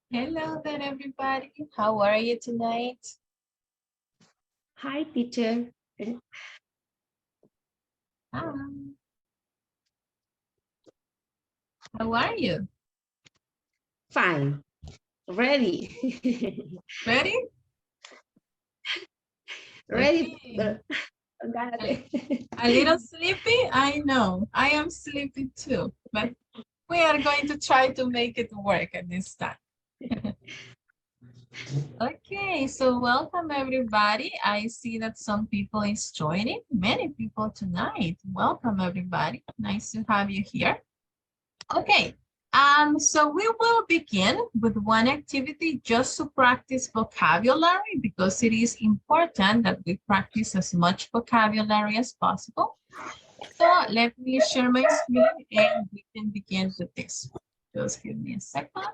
Hello there, everybody. How are you tonight? Hi, teacher. Hi. How are you? Fine. Ready. Ready? Ready. Okay. Got A, it. a little sleepy? I know. I am sleepy too, but we are going to try to make it work at this time. Okay, so welcome everybody. I see that some people is joining. Many people tonight. Welcome everybody. Nice to have you here. Okay, so we will begin with one activity just to practice vocabulary because it is important that we practice as much vocabulary as possible. So let me share my screen and we can begin with this. Just give me a second.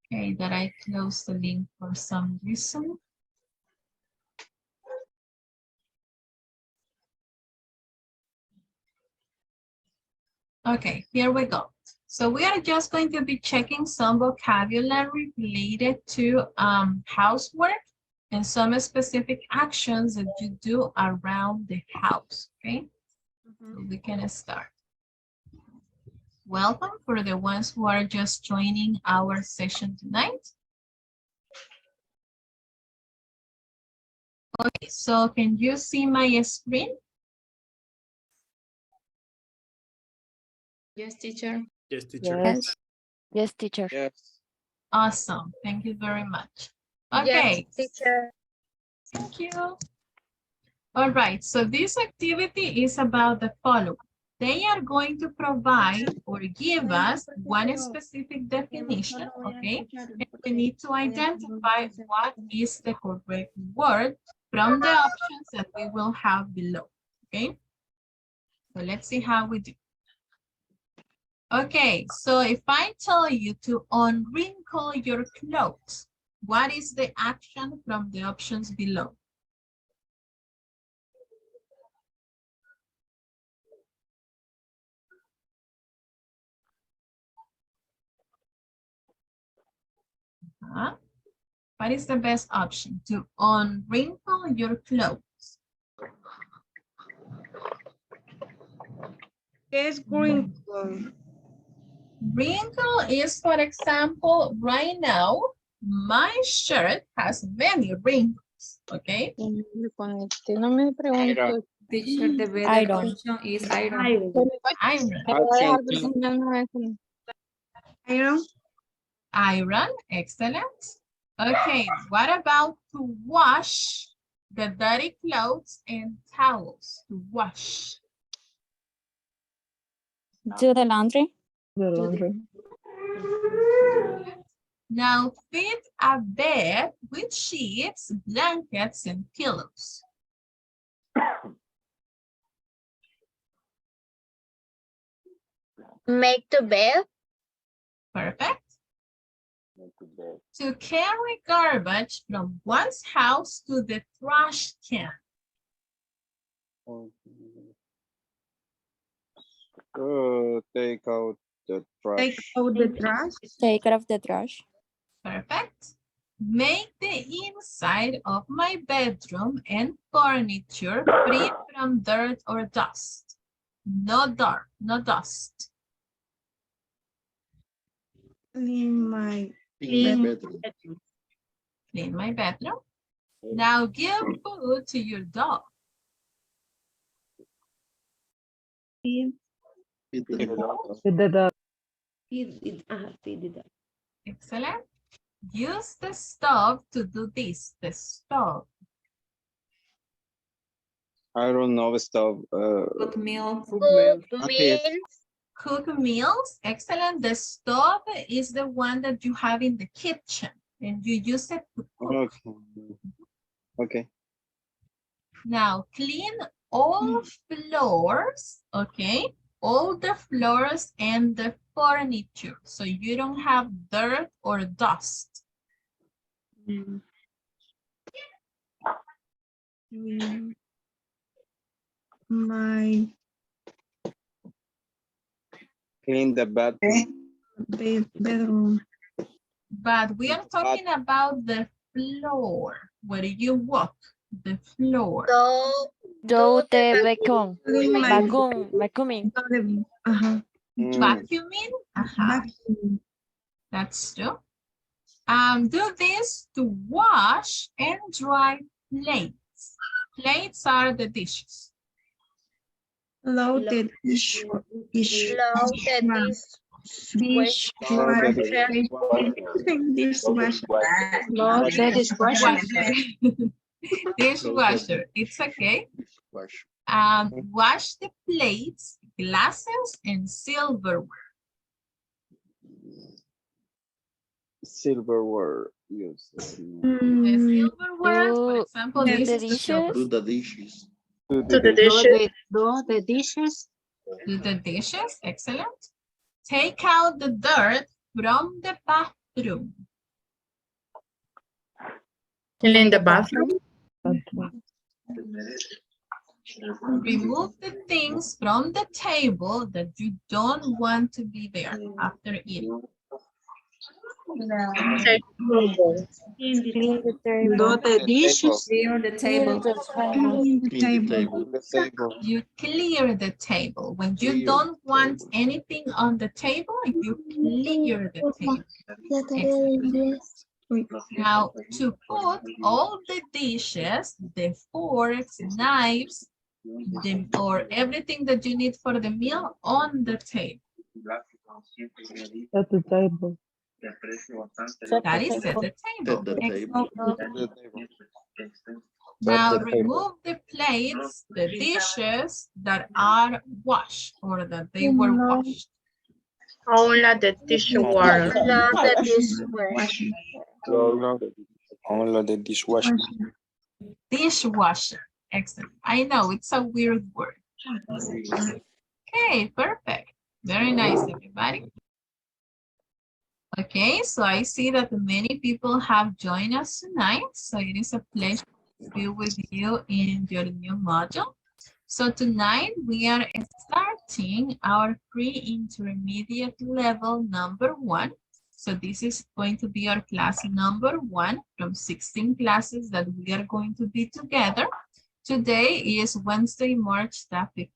Okay, that I closed the link for some reason. Okay, here we go. So we are just going to be checking some vocabulary related to housework and some specific actions that you do around the house, okay? So we can start. Welcome for the ones who are just joining our session tonight. Okay, so can you see my screen? Yes, teacher. Yes, teacher. Yes. Yes, teacher. Yes. Awesome, thank you very much. Okay. Yes, teacher. Thank you. All right, so this activity is about the following. They are going to provide or give us one specific definition, okay? And we need to identify what is the correct word from the options that we will have below, okay? So let's see how we do. Okay, so if I tell you to unwrinkle your clothes, what is the action from the options below? What is the best option? To unwrinkle your clothes. Es wrinkle. Wrinkle is, for example, right now, my shirt has many wrinkles, okay? No me pregunto. Teacher, the better Iron. option is iron. Iron. Iron. Iron, excellent. Okay, what about to wash the dirty clothes and towels? To wash. Do the laundry. Now fit a bed with sheets, blankets, and pillows. Make the bed. Perfect. To carry garbage from one's house to the trash can. Take out the trash. Take out the trash. Take out of the trash. Perfect. Make the inside of my bedroom and furniture free from dirt or dust. No dirt, no dust. Clean my bedroom. Clean my bedroom. Now give food to your dog. Feed the dog. Feed it up. Excellent. Use the stove to do this, the stove. I don't know stuff. Cook meal. Cook meals, excellent. The stove is the one that you have in the kitchen and you use it to cook. Okay. Now clean all floors, okay? All the floors and the furniture so you don't have dirt or dust. my Clean the bathroom. bedroom. But we are talking about the floor. Where you walk, the floor. Do the vacuum. Clean my Vacuuming. Vacuuming. Vacuum. That's true. Do this to wash and dry plates. Plates are the dishes. Loaded dish. Dishwasher. Loaded dishwasher. Dishwasher. It's okay. Wash the plates, glasses, and silverware. Silverware. Use. The silverware, for example, Do this the is the dishes. silver. Do the dishes. Do the dishes. Do the dishes. Excellent. Take out the dirt from the bathroom. Clean the bathroom. Remove the things from the table that you don't want to be there after eating. Clean the table. Do the dishes. Clear the table. Clean the table. You clear the table. When you don't want anything on the table, you clear the table. Excellent. Now, to put all the dishes, the forks, knives, or everything that you need for the meal on the table. At the table. That is at the table. The Now the table. remove the plates, the dishes that are washed or that they were washed. Only the dishwasher. Only the dishwasher. Dishwasher. Excellent. I know it's a weird word. Okay, perfect. Very nice, everybody. Okay, so I see that many people have joined us tonight. So it is a pleasure to be with you in your new module. So tonight we are starting our pre-intermediate level number 1. So this is going to be our class number 1 from 16 classes that we are going to be together. Today is Wednesday, March the 15th,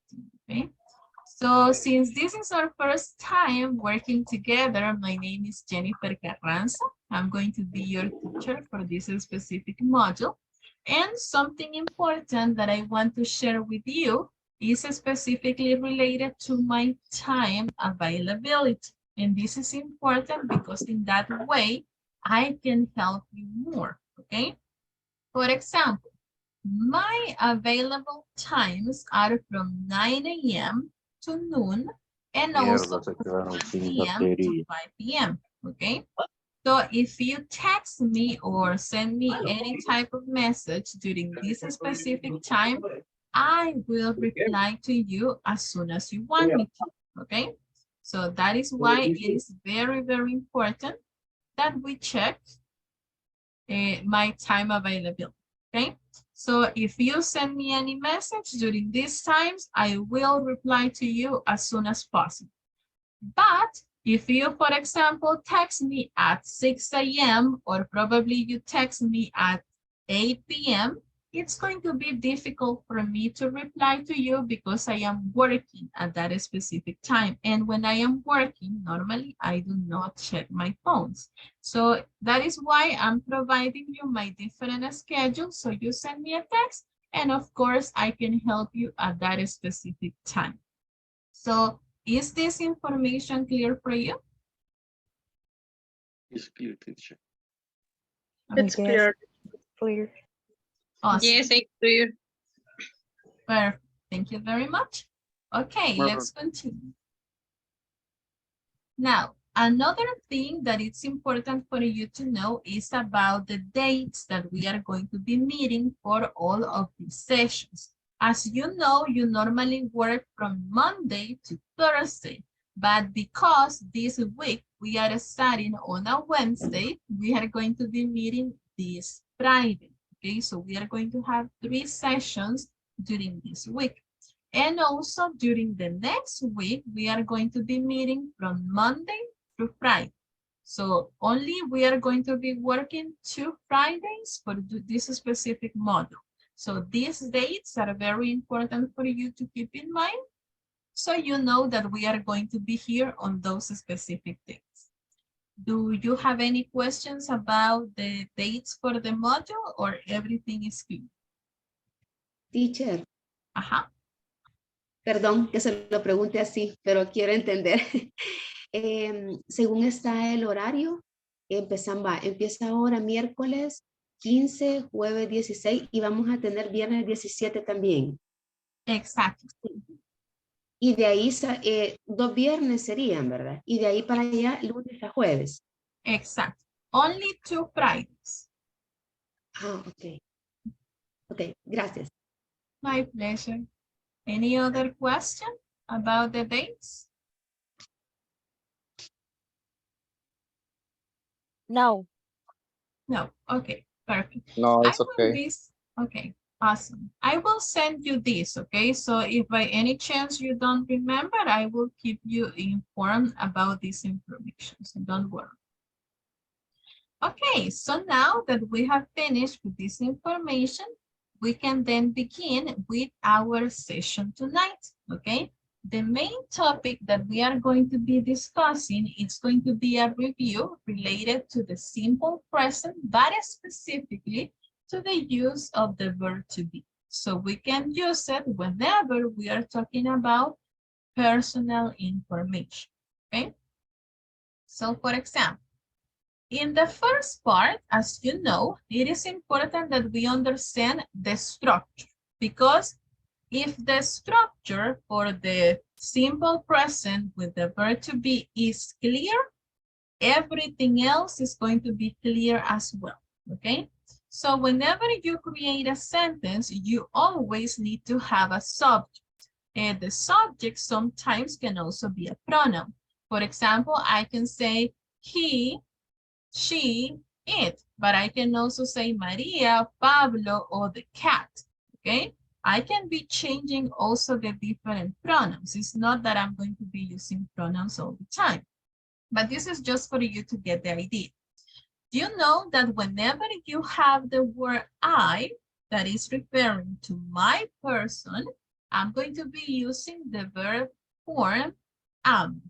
okay? So since this is our first time working together, my name is Jennifer Carranza. I'm going to be your teacher for this specific module. And something important that I want to share with you is specifically related to my time availability. And this is important because in that way, I can help you more, okay? For example, my available times are from 9 a.m. to noon and also from 6 p.m. to 5 p.m. Okay, so if you text me or send me any type of message during this specific time, I will reply to you as soon as you want me to. Okay, so that is why it is very, very important that we check my time availability. Okay, so if you send me any message during these times, I will reply to you as soon as possible. But if you, for example, text me at 6 a.m. or probably you text me at 8 p.m., it's going to be difficult for me to reply to you because I am working at that specific time. And when I am working, normally I do not check my phones. So that is why I'm providing you my different schedules. So you send me a text and of course I can help you at that specific time. So is this information clear for you? It's clear, teacher. It's clear. Clear. Awesome. Yes, it's clear. Perfect. Thank you very much. Okay, let's continue. Now, another thing that it's important for you to know is about the dates that we are going to be meeting for all of these sessions. As you know, you normally work from Monday to Thursday, but because this week we are starting on a Wednesday, we are going to be meeting this Friday. Okay, so we are going to have 3 sessions during this week. And also during the next week, we are going to be meeting from Monday through Friday. So only we are going to be working 2 Fridays for this specific module. So these dates are very important for you to keep in mind. So you know that we are going to be here on those specific dates. Do you have any questions about the dates for the module or everything is clear? Teacher, Ajá. perdón que se lo pregunte así, pero quiero entender. Según está el horario, empieza ahora miércoles 15, jueves 16 y vamos a tener viernes 17 también. Exacto. Y de ahí 2 viernes serían, ¿verdad? Y de ahí para allá lunes a jueves. Exacto. Only 2 Fridays. Ah, ok. Ok, gracias. My pleasure. Any other question about the dates? No. No. Okay, perfect. No, it's I will okay. okay, awesome. I will send you this, okay? So if by any chance you don't remember, I will keep you informed about this information, so don't worry. Okay, so now that we have finished with this information, we can then begin with our session tonight, okay? The main topic that we are going to be discussing is going to be a review related to the simple present, but specifically to the use of the verb to be. So we can use it whenever we are talking about personal information, okay? So for example, in the first part, as you know, it is important that we understand the structure, because if the structure for the simple present with the verb to be is clear, everything else is going to be clear as well, okay? So whenever you create a sentence, you always need to have a subject. And the subject sometimes can also be a pronoun. For example, I can say he, she, it, but I can also say Maria, Pablo, or the cat, okay? I can be changing also the different pronouns. It's not that I'm going to be using pronouns all the time, but this is just for you to get the idea. You know that whenever you have the word I, that is referring to my person, I'm going to be using the verb form am,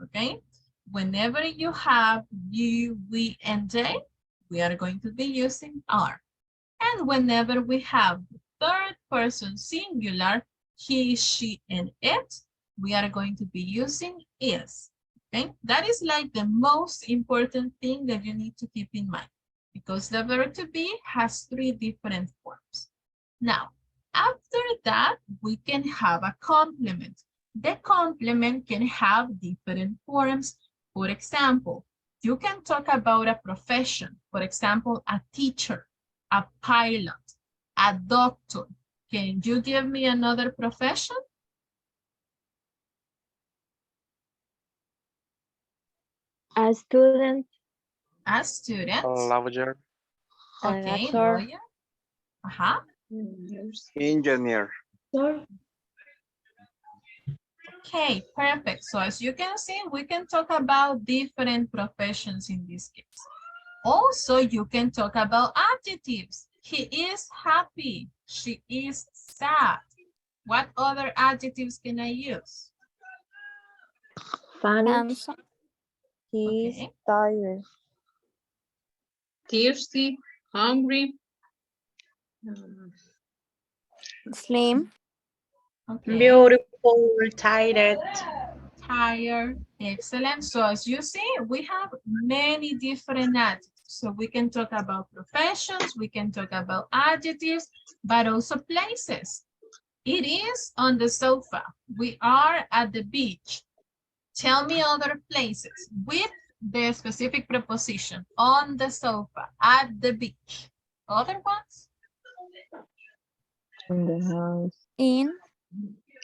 okay? Whenever you have you, we, and they, we are going to be using are. And whenever we have the third person singular, he, she, and it, we are going to be using is. Okay, that is like the most important thing that you need to keep in mind, because the verb to be has 3 different forms. Now, after that, we can have a complement. The complement can have different forms. For example, you can talk about a profession. For example, a teacher, a pilot, a doctor. Can you give me another profession? A student. A student. Lawyer. An Okay, actor. lawyer. Uh-huh. Engineer. Okay, perfect. So as you can see, we can talk about different professions in this case. Also, you can talk about adjectives. He is happy. She is sad. What other adjectives can I use? Funny. Handsome, He's Okay. tired. thirsty, hungry, Slim. Okay. Beautiful, tired. Tired. Excellent. So as you see, we have many different adjectives. So we can talk about professions, we can talk about adjectives, but also places. It is on the sofa. We are at the beach. Tell me other places with the specific preposition. On the sofa, at the beach. Other ones? In the house. in,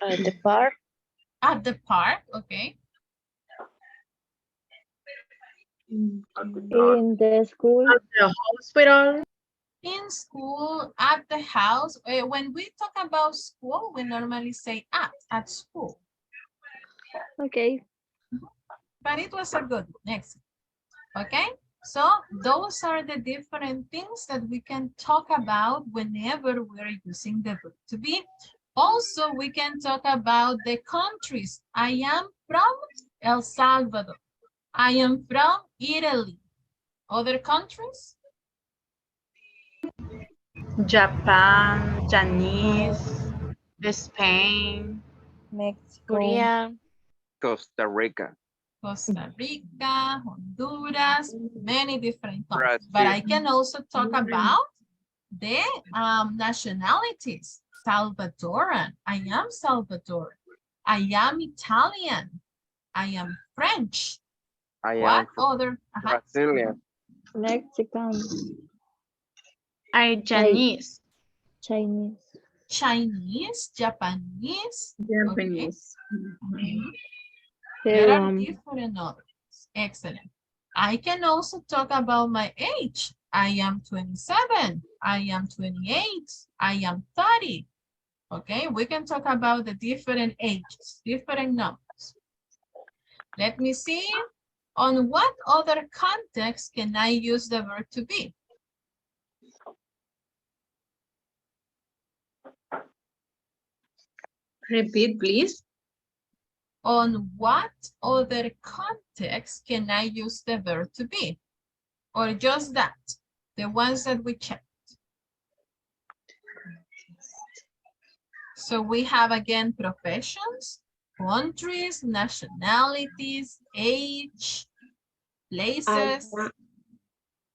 At the park. At the park, okay. In the school. At the hospital. in school, at the house. When we talk about school, we normally say at school. Okay. But it was a good one. Excellent. Okay, so those are the different things that we can talk about whenever we're using the verb to be. Also, we can talk about the countries. I am from El Salvador. I am from Italy. Other countries? Japan, Chinese, Spain, Mexico. Korea. Costa Rica. Costa Rica, Honduras, many different countries. But I can also talk about the nationalities. Salvadoran, I am Salvadoran. I am Italian. I am French. I What am other? Brazilian. Mexican. Chinese, Chinese. Chinese, Japanese. Japanese. Okay. There are Peruan. different others. Excellent. I can also talk about my age. I am 27. I am 28. I am 30. Okay, we can talk about the different ages, different numbers. Let me see. On what other context can I use the verb to be? Repeat, please. On what other context can I use the verb to be? Or just that, the ones that we checked. So we have again professions, countries, nationalities, age, places.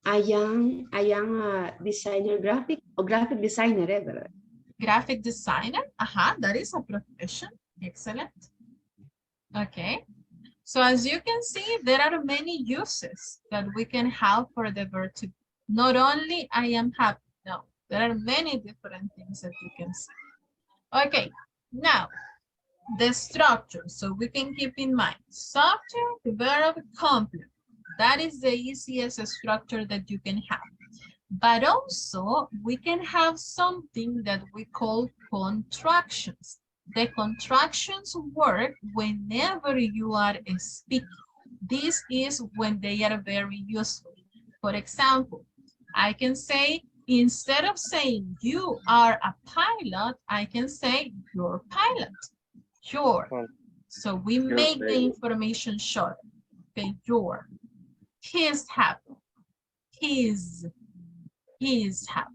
I am a designer graphic designer, ¿verdad? Graphic designer, that is a profession. Excellent. Okay. So as you can see, there are many uses that we can have for the verb to be. Not only I am happy, no, there are many different things that you can see. Okay, now the structure, so we can keep in mind subject, verb, complement. That is the easiest structure that you can have. But also we can have something that we call contractions. The contractions work whenever you are speaking. This is when they are very useful. For example, I can say, instead of saying you are a pilot, I can say you're pilot. Your. So we make the information short. Okay, your. He's happy. He's happy.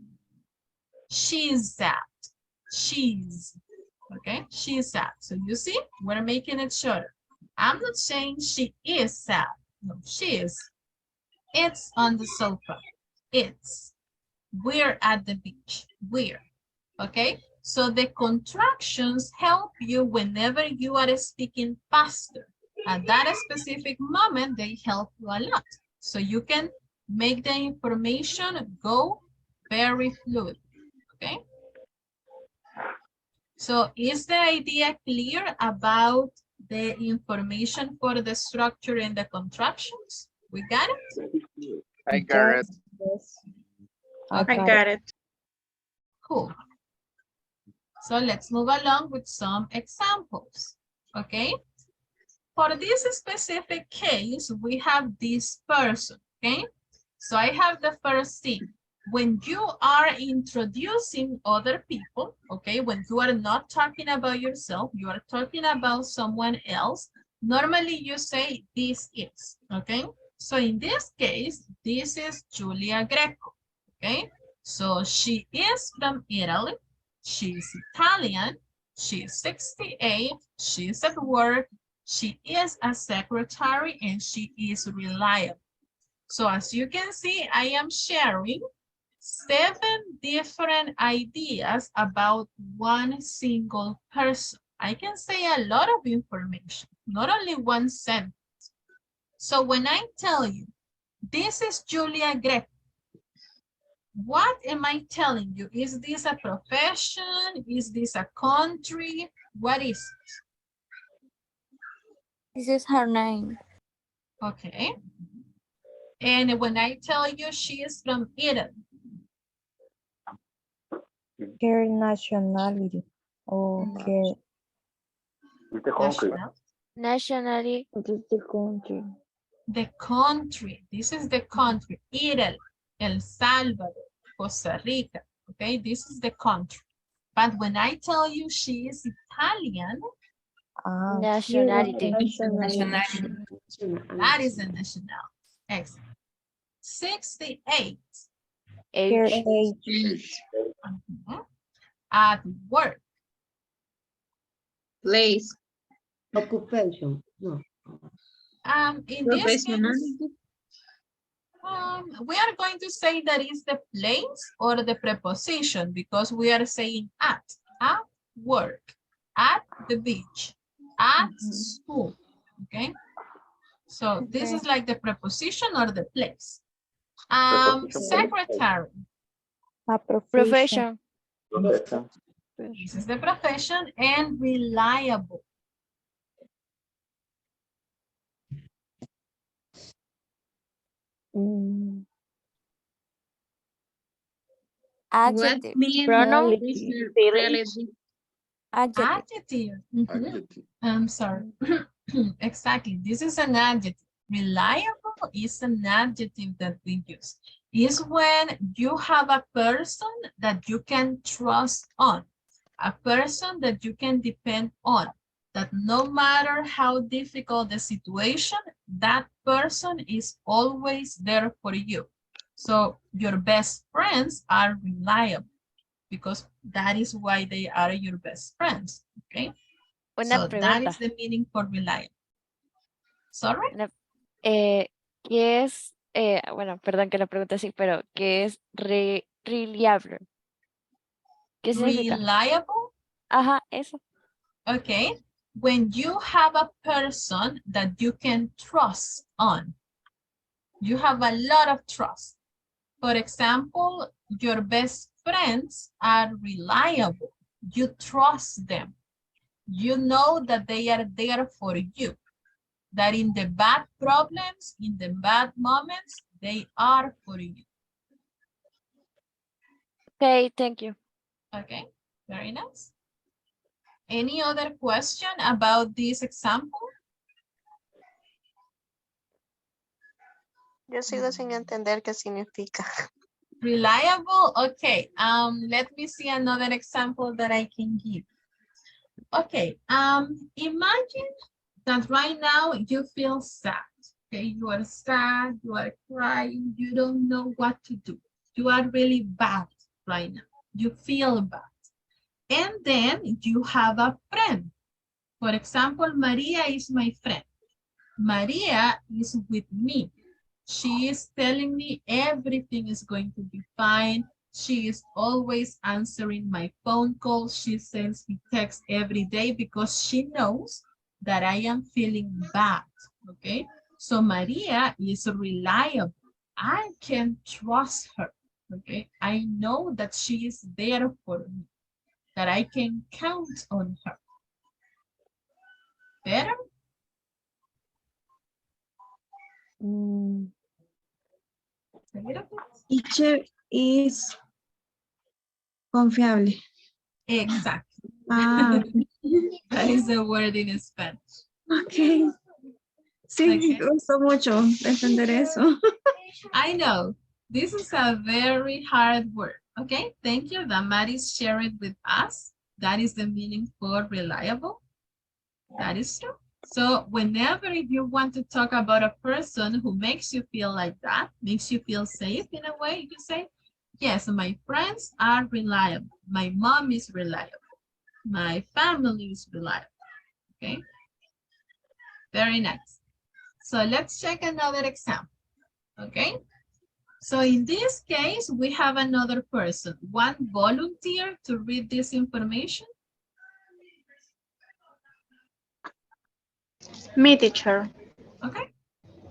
She's sad. She's. Okay, she's sad. So you see, we're making it shorter. I'm not saying she is sad. No, she is. It's on the sofa. It's. We're at the beach. We're. Okay, so the contractions help you whenever you are speaking faster. At that specific moment, they help you a lot. So you can make the information go very fluid. Okay. So is the idea clear about the information for the structure and the contractions? We got it? I got it. Yes. I got it. Cool. So let's move along with some examples, okay? For this specific case, we have this person, okay? So I have the first thing. When you are introducing other people, okay, when you are not talking about yourself, you are talking about someone else, normally you say this is, okay? So in this case, this is Julia Greco, okay? So she is from Italy, she's Italian, she's 68, she's at work, she is a secretary, and she is reliable. So as you can see, I am sharing 7 different ideas about one single person. I can say a lot of information, not only one sentence. So when I tell you, this is Julia Greco, what am I telling you? Is this a profession? Is this a country? What is it? This is her name. Okay. And when I tell you she is from Italy, Care nationality. Okay. The country. National. Nationality. It is the country. The country. This is the country. Italy, El Salvador, Costa Rica. Okay, this is the country. But when I tell you she is Italian, Nationality. Nacionality. that is a national. Excellent. 68. Care Age. age. Mhm. At work. Place. Occupation. No. In this case, Professionality. we are going to say that is the place or the preposition because we are saying at work, at the beach, at school, okay? So this is like the preposition or the place. Secretary, A profession. this is the profession, and reliable. What Adjective. means Pronoun. this reality? Adjective. Mhm. I'm sorry. Exactly. This is an adjective. Reliable is an adjective that we use. Is when you have a person that you can trust on, a person that you can depend on, that no matter how difficult the situation, that person is always there for you. So your best friends are reliable because that is why they are your best friends, okay? Una So that pregunta. is the meaning for reliable. Sorry? ¿Qué es, bueno, perdón que la pregunte así, pero ¿qué es reliable? ¿Qué significa? Reliable, Ajá, eso. okay. When you have a person that you can trust on, you have a lot of trust. For example, your best friends are reliable. You trust them. You know that they are there for you. That in the bad problems, in the bad moments, they are for you. Okay, thank you. Okay, very nice. Any other question about this example? Yo sigo sin entender qué significa. Reliable, okay. Let me see another example that I can give. Okay, imagine that right now you feel sad. Okay, you are sad, you are crying, you don't know what to do. You are really bad right now. You feel bad. And then you have a friend. For example, Maria is my friend. Maria is with me. She is telling me everything is going to be fine. She is always answering my phone calls. She sends me texts every day because she knows that I am feeling bad, okay? So Maria is reliable. I can trust her, okay? I know that she is there for me, that I can count on her. Better? A little bit? Teacher is confiable. Exactly. Ah, That is the word in Spanish. ok. Sí, Okay. me gustó mucho defender eso. I know. This is a very hard word. Okay, thank you. Damaris shared it with us. That is the meaning for reliable. That is true. So whenever you want to talk about a person who makes you feel like that, makes you feel safe in a way, you say, yes, my friends are reliable. My mom is reliable. My family is reliable. Okay, very nice. So let's check another example. Okay. So in this case, we have another person. One volunteer to read this information. Me, teacher. Okay.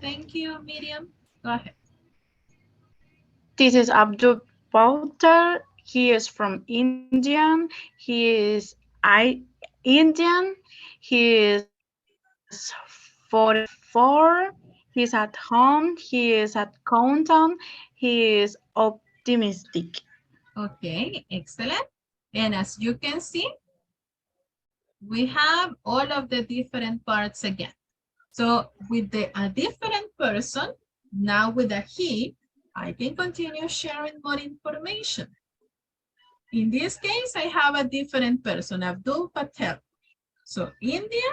Thank you, Miriam. Go ahead. This is Abdul Bauter. He is from Indian. He is Indian. He is 44. He's at home. He is at countdown. He is optimistic. Okay, excellent. And as you can see, we have all of the different parts again. So with a different person, now with a he, I can continue sharing more information. In this case, I have a different person, Abdul Patel. So India,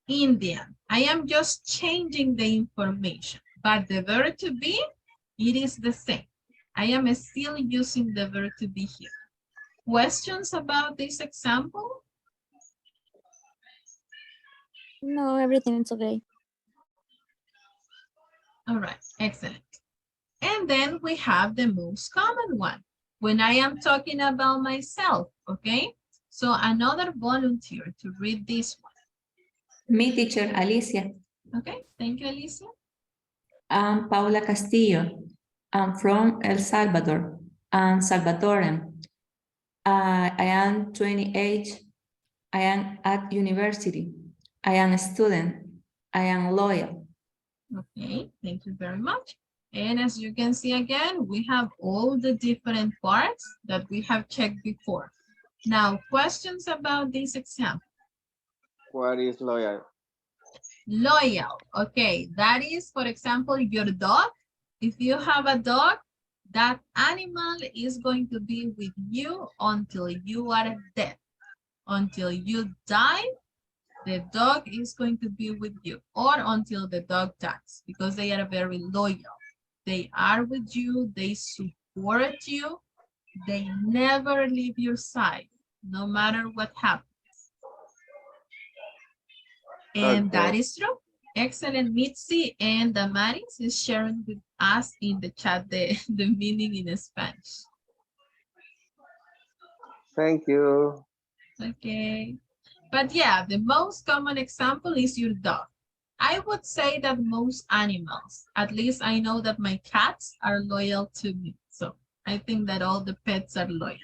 Indian. I am just changing the information, but the verb to be, it is the same. I am still using the verb to be here. Questions about this example? No, everything is okay. All right, excellent. And then we have the most common one. When I am talking about myself, okay? So another volunteer to read this one. Me, teacher, Alicia. Okay, thank you, Alicia. I'm Paula Castillo. I'm from El Salvador. I'm Salvadoran. I am 28. I am at university. I am a student. I am loyal. Okay, thank you very much. And as you can see again, we have all the different parts that we have checked before. Now, questions about this example. What is loyal? Loyal, okay, that is, for example, your dog. If you have a dog, that animal is going to be with you until you are dead. Until you die, the dog is going to be with you, or until the dog dies, because they are very loyal. They are with you, they support you, they never leave your side, no matter what happens. And that is true. Excellent. Mitzi and Damaris is sharing with us in the chat the meaning in Spanish. Thank you. Okay. But yeah, the most common example is your dog. I would say that most animals, at least I know that my cats are loyal to me. So I think that all the pets are loyal.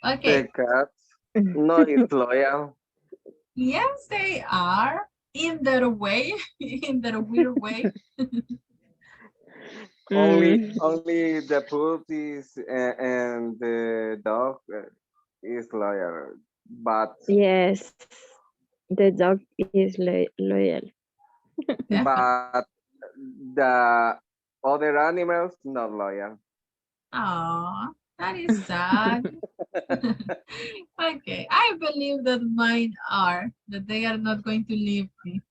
Okay. The cat no is loyal. Yes, they are in their way, in their weird way. Only the puppy and the dog is loyal, but Yes, the dog is loyal. but the other animals not loyal. Oh, that is sad. Okay, I believe that mine are, that they are not going to leave me.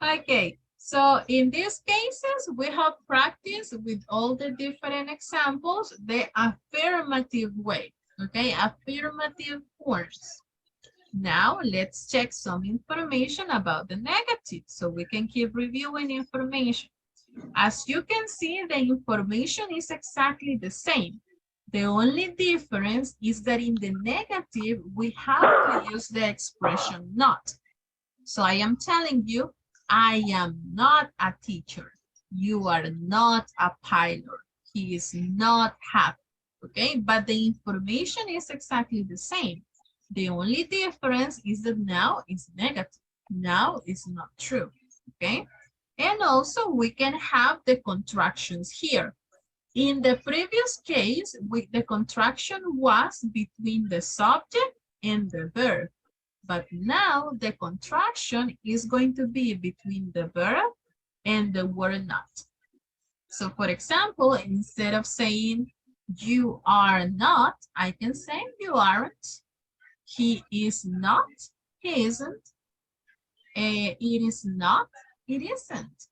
Okay, so in these cases, we have practiced with all the different examples, the affirmative way, okay, affirmative forms. Now, let's check some information about the negative so we can keep reviewing information. As you can see, the information is exactly the same. The only difference is that in the negative, we have to use the expression not. So I am telling you, I am not a teacher. You are not a pilot. He is not happy. Okay, but the information is exactly the same. The only difference is that now is negative. Now is not true. Okay, and also we can have the contractions here. In the previous case, the contraction was between the subject and the verb. But now the contraction is going to be between the verb and the word not. So for example, instead of saying you are not, I can say you aren't. He is not, he isn't. It is not, it isn't.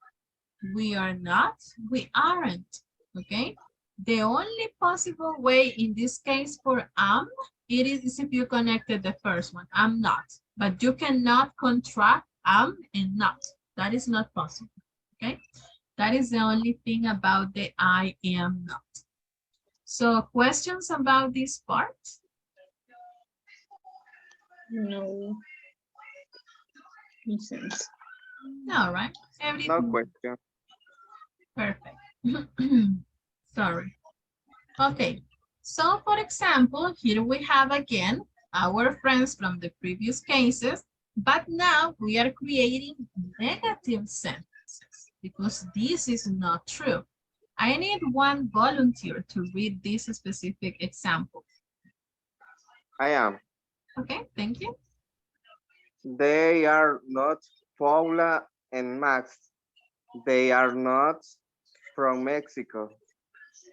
We are not, we aren't. Okay? The only possible way in this case for am, it is if you connected the first one, I'm not. But you cannot contract am and not. That is not possible. Okay? That is the only thing about the I am not. So questions about this part? No. Makes sense. No, right? Everything. No question. Perfect. Sorry. Okay. So for example, here we have again our friends from the previous cases, but now we are creating negative sentences because this is not true. I need one volunteer to read this specific example. I am. Okay, thank you. They are not Paula and Max. They are not from Mexico.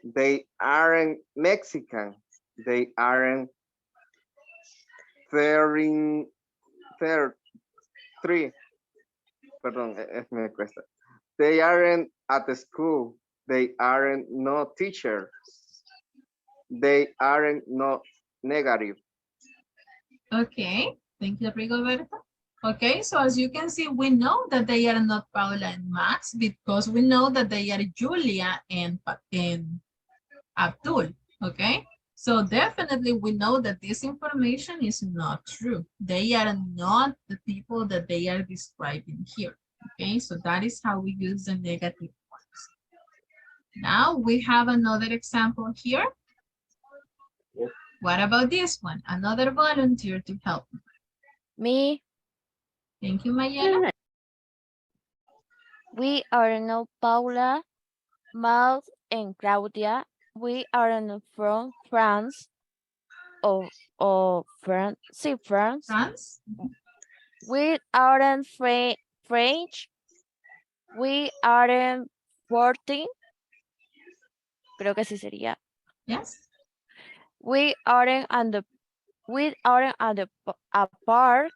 They aren't Mexican. They aren't 33. Perdón, me cuesta. They aren't at the school. They aren't no teacher. They aren't no negative. Okay, thank you, Rigoberto. Okay, so as you can see, we know that they are not Paula and Max because we know that they are Julia and Abdul, okay? So definitely we know that this information is not true. They are not the people that they are describing here, okay? So that is how we use the negative ones. Now we have another example here. Yes. What about this one? Another volunteer to help. Me, Thank you, Mayela. we are not Paula, Maud, and Claudia. We are not from France or France. See, France. France. We aren't French. We aren't 14. Creo que así sería. Yes. We aren't a park.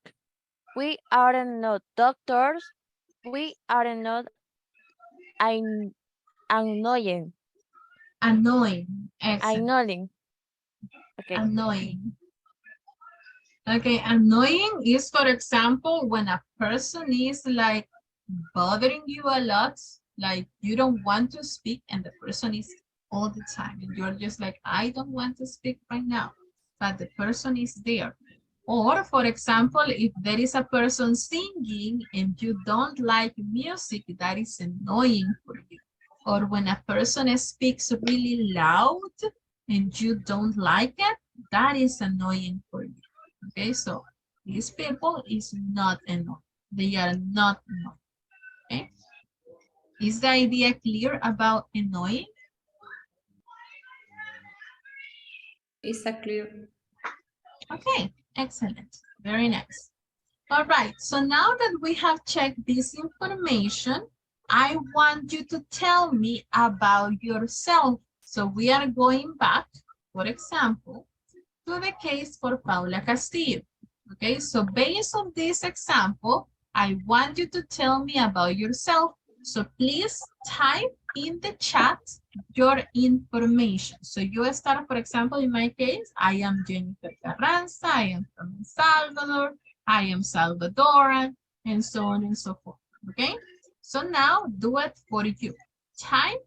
We aren't not doctors. We aren't not annoying. Annoying. Excellent. Annoying. Okay. Annoying. Okay, annoying is, for example, when a person is like bothering you a lot, like you don't want to speak and the person is all the time and you're just like, I don't want to speak right now, but the person is there. Or for example, if there is a person singing and you don't like music, that is annoying for you. Or when a person speaks really loud and you don't like it, that is annoying for you. Okay, so these people is not annoying. They are not annoying. Okay. Is the idea clear about annoying? Is that clear? Okay, excellent. Very nice. All right, so now that we have checked this information, I want you to tell me about yourself. So we are going back, for example, to the case for Paula Castillo. Okay, so based on this example, I want you to tell me about yourself. So please type in the chat your information. So you start, for example, in my case, I am Jennifer Carranza, I am from El Salvador, I am Salvadoran, and so on and so forth. Okay, so now do it for you. Type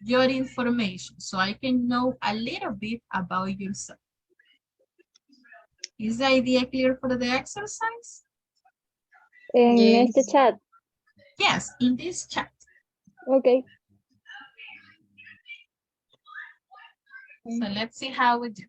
your information so I can know a little bit about yourself. Is the idea clear for the exercise? En este chat. Yes, in this chat. Okay. So let's see how we do.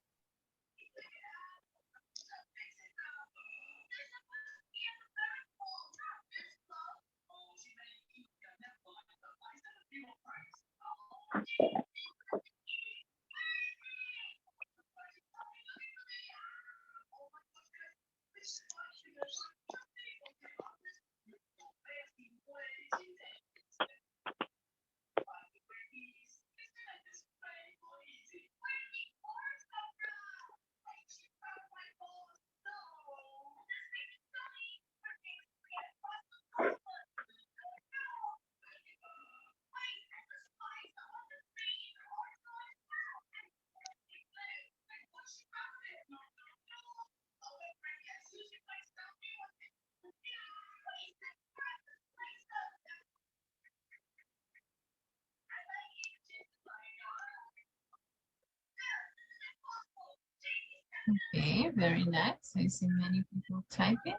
Okay, very nice. I see many people typing.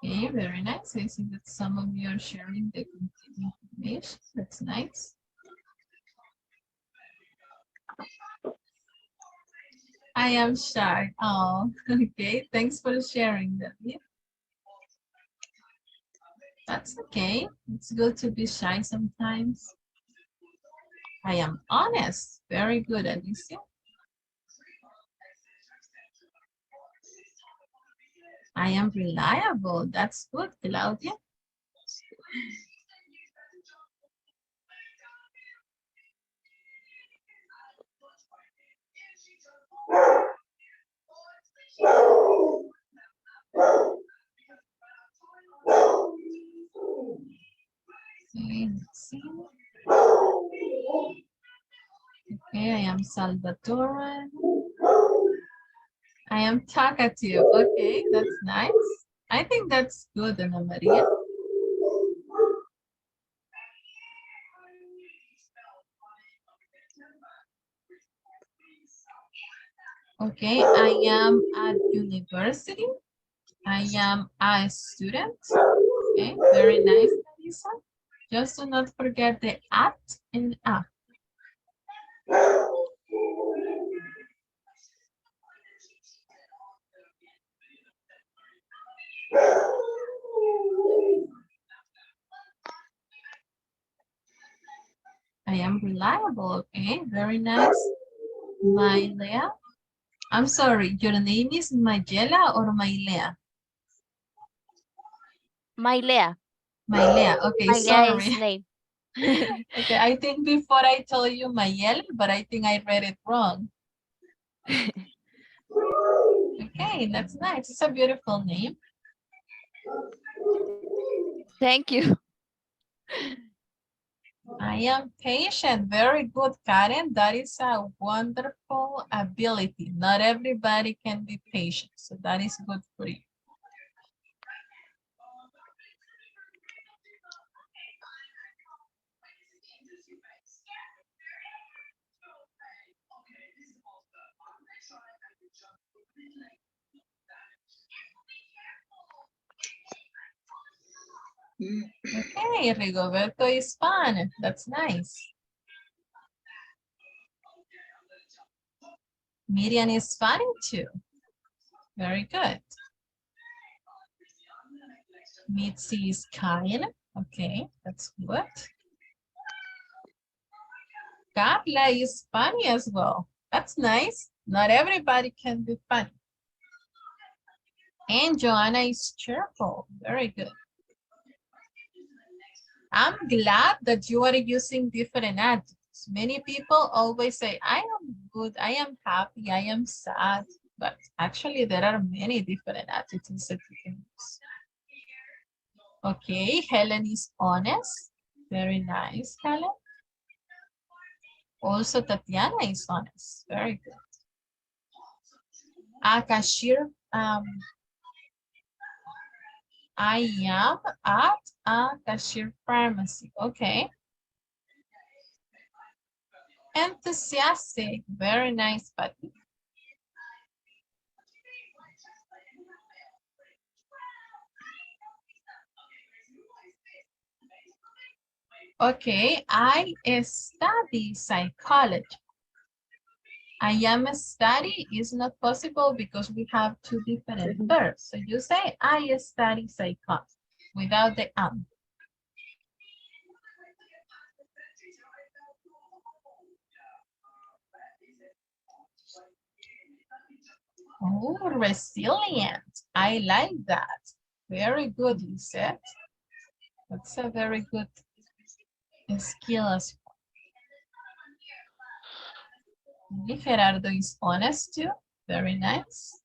Okay, very nice. I see that some of you are sharing the complete information. That's nice. I am shy. Oh, okay. Thanks for sharing that. Yeah. That's okay. It's good to be shy sometimes. I am honest. Very good, Alicia. I am reliable. That's good, Claudia. Okay, let's see. Okay, I am Salvatore. I am talkative. Okay, that's nice. I think that's good, Ana Maria. Okay, I am at university. I am a student. Okay, very nice, Lisa. Just do not forget the at and a. I am reliable. Okay, very nice. Mailea. I'm sorry, your name is Mayela or Mailea? Mailea. Mailea. Okay, Mailea is sorry. name. Okay, I think before I told you Mayel, but I think I read it wrong. Okay, that's nice. It's a beautiful name. Thank you. I am patient. Very good, Karen. That is a wonderful ability. Not everybody can be patient, so that is good for you. Okay, Rigoberto is fun. That's nice. Miriam is funny too. Very good. Mitzi is kind. Okay, that's good. Carla is funny as well. That's nice. Not everybody can be funny. And Joanna is cheerful. Very good. I'm glad that you are using different adjectives. Many people always say, I am good, I am happy, I am sad. But actually, there are many different adjectives that you can use. Okay, Helen is honest. Very nice, Helen. Also, Tatiana is honest. Very good. A cashier. I am at a cashier pharmacy. Okay. Enthusiastic. Very nice, Patty. Okay, I study psychology. I am a study is not possible because we have two different verbs. So you say, I study psychology without the am. Oh, resilient. I like that. Very good, Lisette. That's a very good skill as well. Gerardo is honest too. Very nice.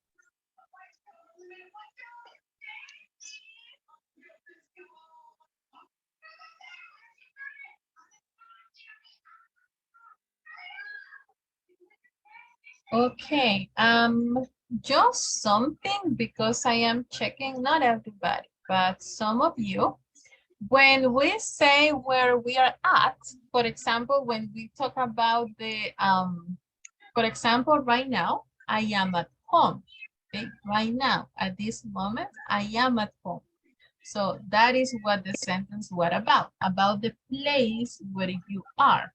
Okay, just something because I am checking, not everybody, but some of you. When we say where we are at, for example, when we talk about the, for example, right now, I am at home. Okay, right now, at this moment, I am at home. So that is what the sentence was about the place where you are.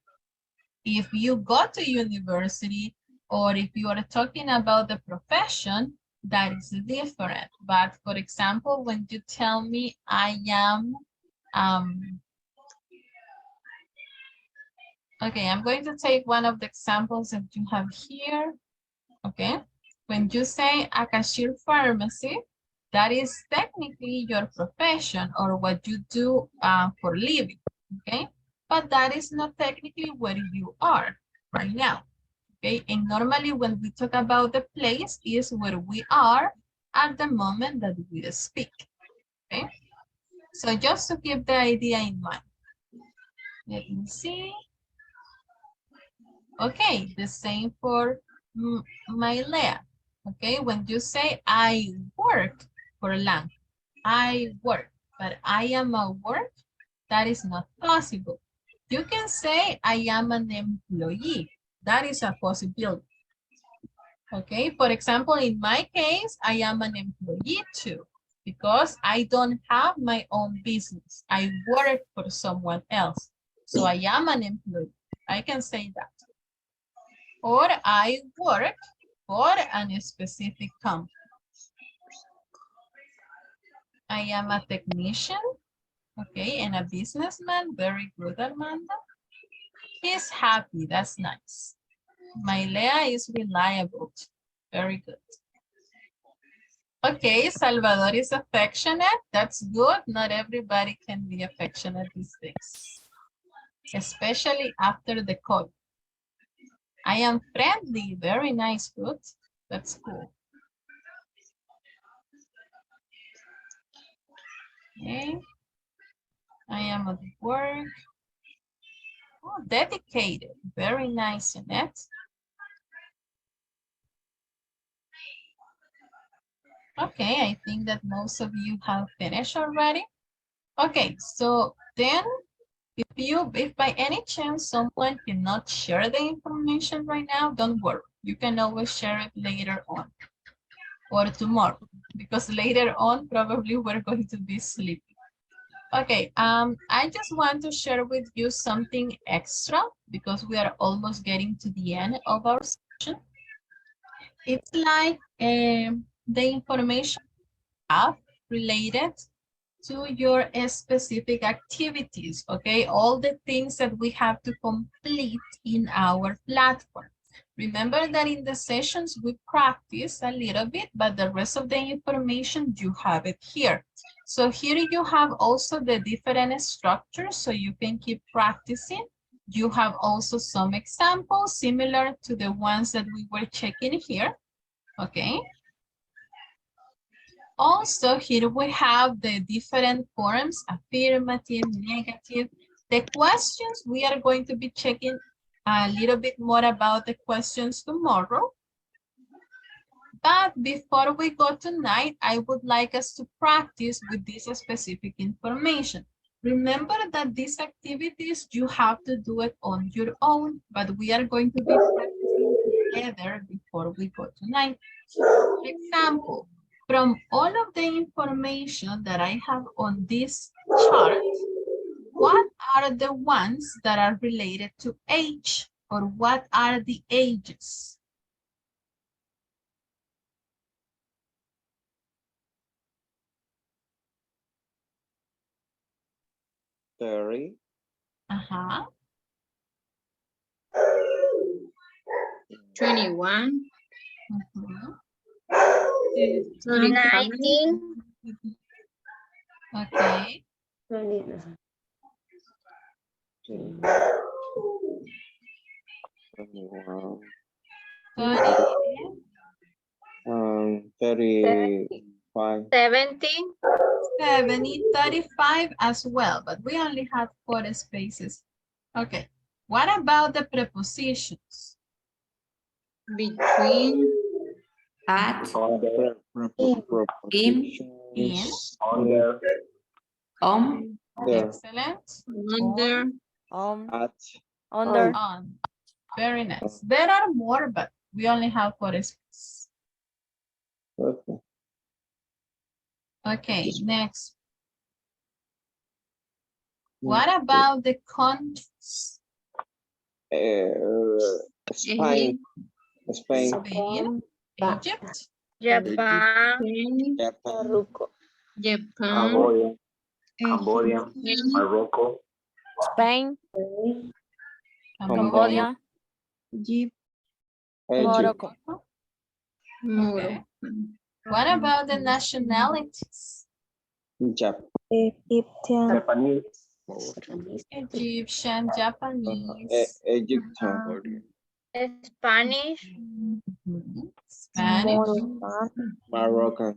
If you go to university or if you are talking about the profession, that is different. But for example, when you tell me I am, okay, I'm going to take one of the examples that you have here. Okay, when you say a cashier pharmacy, that is technically your profession or what you do for living. Okay, but that is not technically where you are right now. Okay, and normally when we talk about the place is where we are at the moment that we speak. Okay, so just to keep the idea in mind. Let me see. Okay, the same for my Leah. Okay, when you say I work for lunch, I work, but I am at work, that is not possible. You can say I am an employee. That is a possibility. Okay, for example, in my case, I am an employee too, because I don't have my own business. I work for someone else. So I am an employee. I can say that. Or I work for a specific company. I am a technician, okay, and a businessman. Very good, Armando. He's happy, that's nice. My Leah is reliable. Very good. Okay, Salvador is affectionate. That's good. Not everybody can be affectionate these days, especially after the COVID. I am friendly. Very nice, good. That's cool. Okay. I am at work. Oh, dedicated. Very nice, Annette. Okay, I think that most of you have finished already. Okay, so then if by any chance someone cannot share the information right now, don't worry. You can always share it later on or tomorrow, because later on probably we're going to be sleeping. Okay, I just want to share with you something extra because we are almost getting to the end of our session. It's like the information you have related to your specific activities, okay? All the things that we have to complete in our platform. Remember that in the sessions we practice a little bit, but the rest of the information, you have it here. So here you have also the different structures so you can keep practicing. You have also some examples similar to the ones that we were checking here, okay? Also, here we have the different forms, affirmative, negative. The questions, we are going to be checking a little bit more about the questions tomorrow. But before we go tonight, I would like us to practice with this specific information. Remember that these activities, you have to do it on your own, but we are going to be practicing together before we go tonight. For example, from all of the information that I have on this chart, what are the ones that are related to age, or what are the ages? Terry. Uh-huh. 21. Mhm. 19. Okay. 21, 35. 70. 70, 35 as well, but we only had 4 spaces. Okay. What about the prepositions? Between. At. Under. In. Under. On. There. Excellent. Under. At. Under. On. Very nice. There are more, but we only have 4 spaces. Okay. Okay, next. What about the countries? Spain. Spain. Spain, Egypt, Japan, Japan. Japan. Cambodia. Cambodia. Morocco. Spain. Cambodia, Egypt, Egypt. Morocco. Okay. What about the nationalities? Egyptian, Japanese. Egyptian, Japanese, Egyptian. Spanish, Spanish, Moroccan.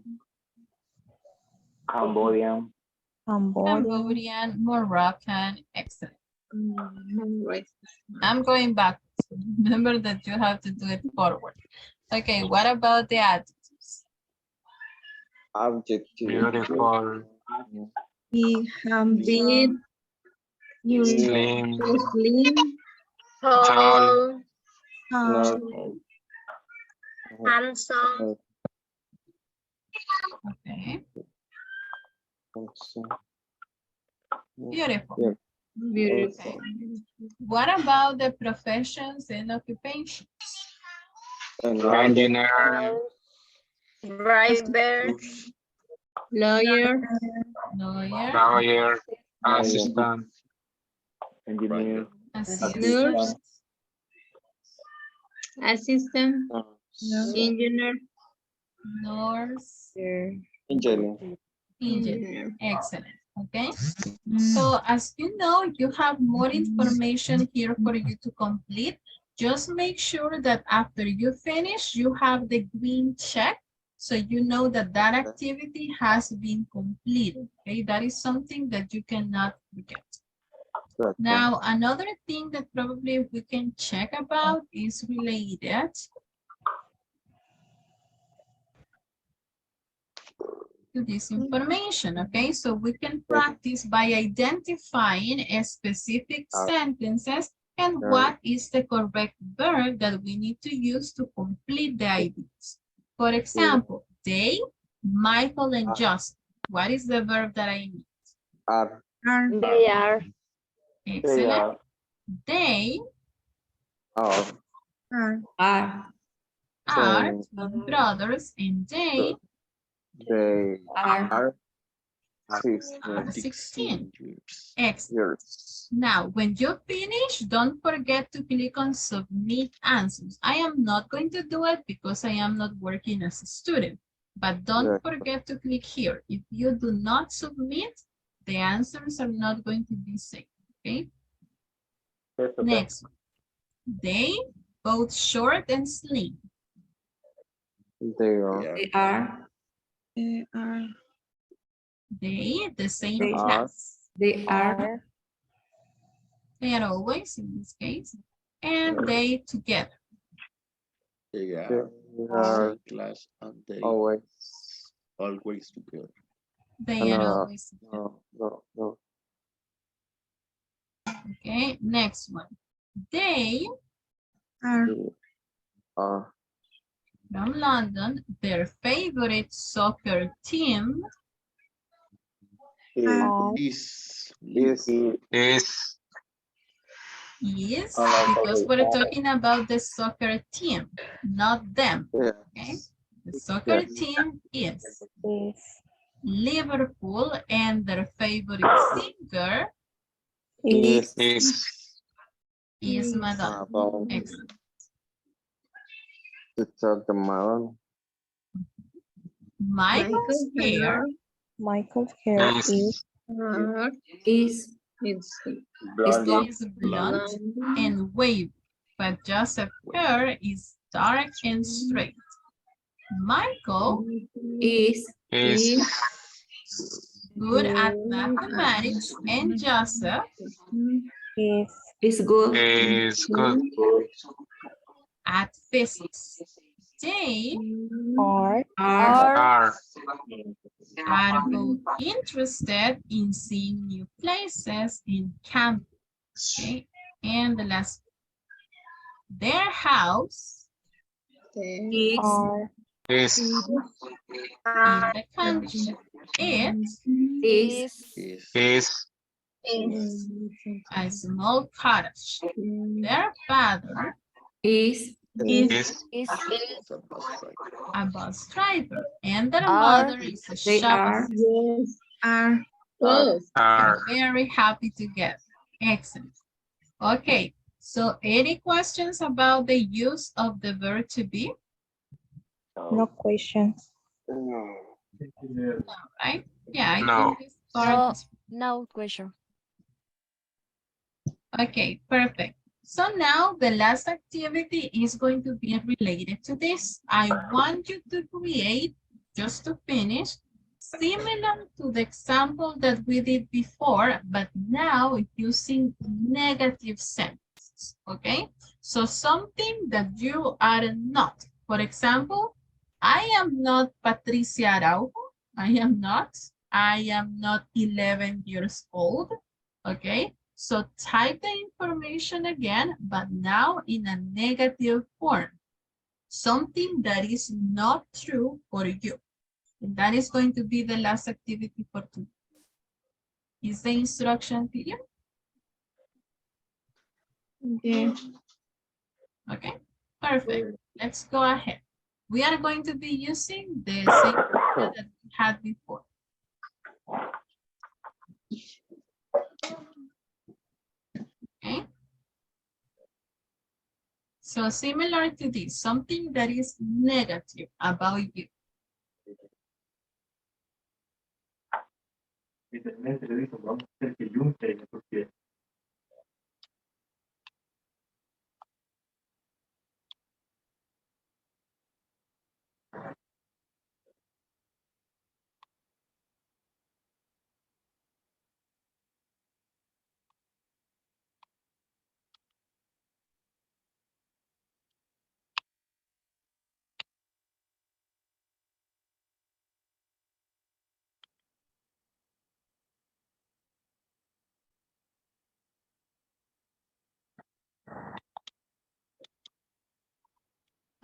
Cambodian. Cambodian, Moroccan. Excellent. Right. I'm going back. Remember that you have to do it forward. Okay, what about the adjectives? Adjective. Beautiful. big, Big, Slim. slim, tall, No. handsome, Okay, Also. beautiful. Yeah. beautiful. What about the professions and occupations? Engineer. driver, Lawyer, Lawyer, Lawyer. Assistant. Engineer. assistant, assistant, engineer, nurse, Engineer. engineer. Excellent. Okay. So as you know, you have more information here for you to complete. Just make sure that after you finish, you have the green check. So you know that that activity has been completed. Okay, that is something that you cannot forget. Now, another thing that probably we can check about is related to this information, okay? So we can practice by identifying a specific sentences and what is the correct verb that we need to use to complete the ideas. For example, they, Michael, and Justin. What is the verb that I need? Are. they are, Excellent. They Are. are twin brothers and they are 16. Excellent. Now, when you finish, don't forget to click on submit answers. I am not going to do it because I am not working as a student, but don't forget to click here. If you do not submit, the answers are not going to be saved, okay? Next one. They, both short and slim. They are. They, the same They are. class. They are. They are always in this case. And they together. They are Class and they always. always together. They are always together. No. Okay, next one. They are, from London, their favorite soccer team Is is because we're talking about the soccer team, not them. Okay, the soccer team is Liverpool, and their favorite singer is Madonna. Excellent. The melon. Michael's hair Is is blonde and wavy, but Joseph's hair is dark and straight. Michael is good at mathematics, and Joseph good at physics. They Are Are are both interested in seeing new places in campus. Okay, and the last, their house Is are Is. in the country. It is Is. a small cottage. Their father is Is. is The bus driver. a bus driver, and their Are- mother is a they shop are assistant. are I'm very happy to get. Excellent. Okay, so any questions about the use of the verb to be? no questions. No. No, right? Yeah, I No. think this part No, is no question. okay, perfect. So now the last activity is going to be related to this. I want you to create, just to finish, similar to the example that we did before, but now using negative sentences, okay? So something that you are not. For example, I am not Patricia Araujo. I am not. I am not 11 years old, okay? So type the information again, but now in a negative form. Something that is not true for you. And that is going to be the last activity for today. Is the instruction clear? yeah. Okay, perfect. Let's go ahead. We are going to be using the same method that we had before. Okay. So similar to this, something that is negative about you.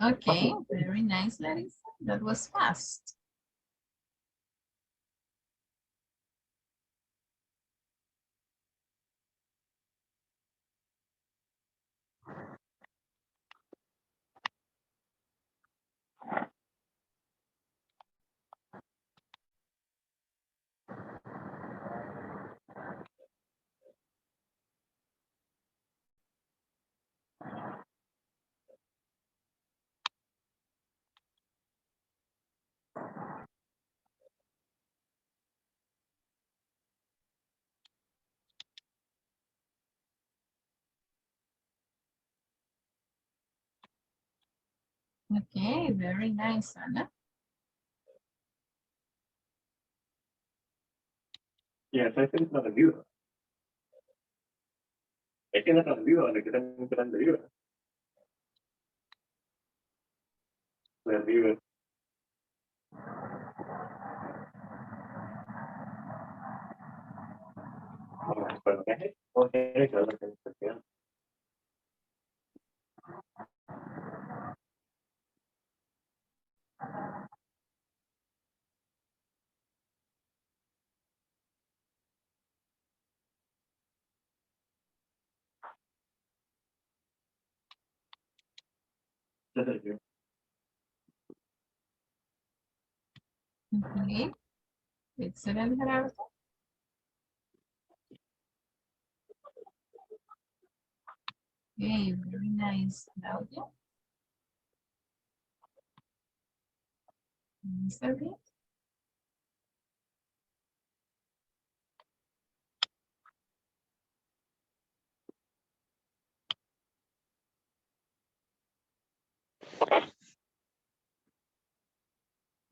Okay, very nice, Larissa. That was fast. Okay, very nice, Anna. Ya, ¿sabes que no viuda? Es que no están viuda, le quedan un plan de viuda. La viuda. Bueno, ¿qué es? Ok, claro que es. Okay, excellent, Gerardo. Okay, very nice, Claudia. Elizabeth.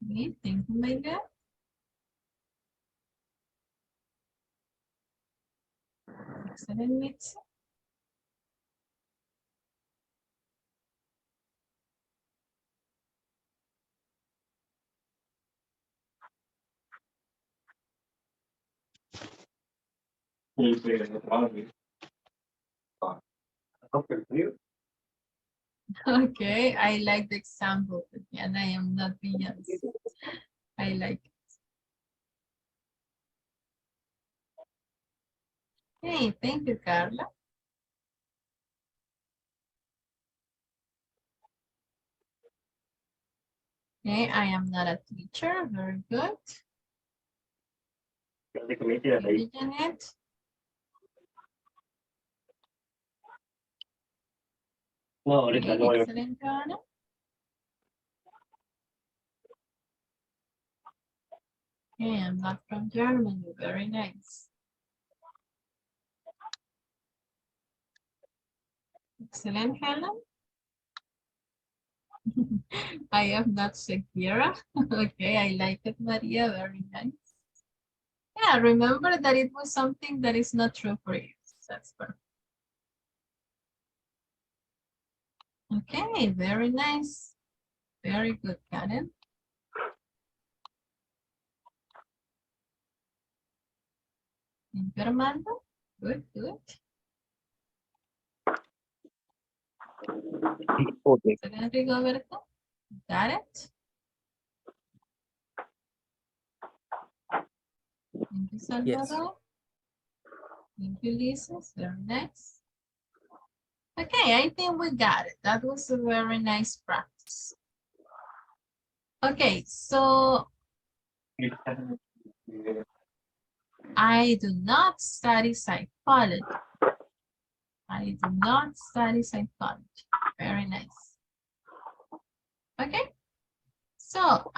Okay, thank you, Megan. Excellent, Mitzi. Okay, I like the example, and I am not Beyonce. I like it. Hey, thank you, Carla. Okay, I am not a teacher. Very good. Maybe Janet. Okay, excellent, Carla. Okay, I'm not from Germany. Very nice. Excellent, Helen. I am not Shakira. Okay, I like it, Maria. Very nice. Yeah, remember that it was something that is not true for you. That's perfect. Okay, very nice. Very good, Karen. Thank you, Armando. Good, good. Excellent, Rigoberto. Got it. Thank you, Salvador. Thank you, Lisa. Very nice. Okay, I think we got it. That was a very nice practice. Okay, so I do not study psychology. I do not study psychology. Very nice. Okay. So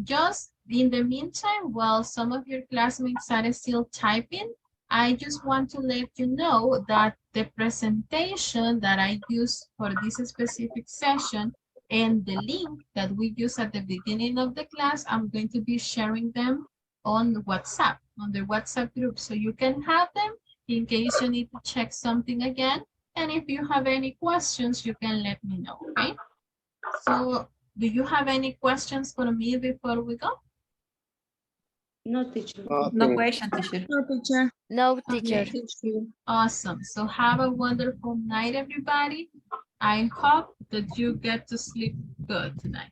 just in the meantime, while some of your classmates are still typing, I just want to let you know that the presentation that I use for this specific session and the link that we use at the beginning of the class, I'm going to be sharing them on WhatsApp, on the WhatsApp group. So you can have them in case you need to check something again. And if you have any questions, you can let me know, okay? So do you have any questions for me before we go? No, teacher. No question, teacher. No, teacher. No, teacher. Okay. Awesome. So have a wonderful night, everybody. I hope that you get to sleep good tonight.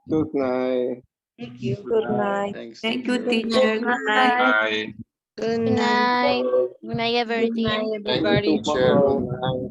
Good night. Thank you. Good night. Thanks. Thank you, Good teacher. night. Good night. Bye. Good Good night. night. Good night, Good everything. night, Thank you, everybody. teacher. Good night.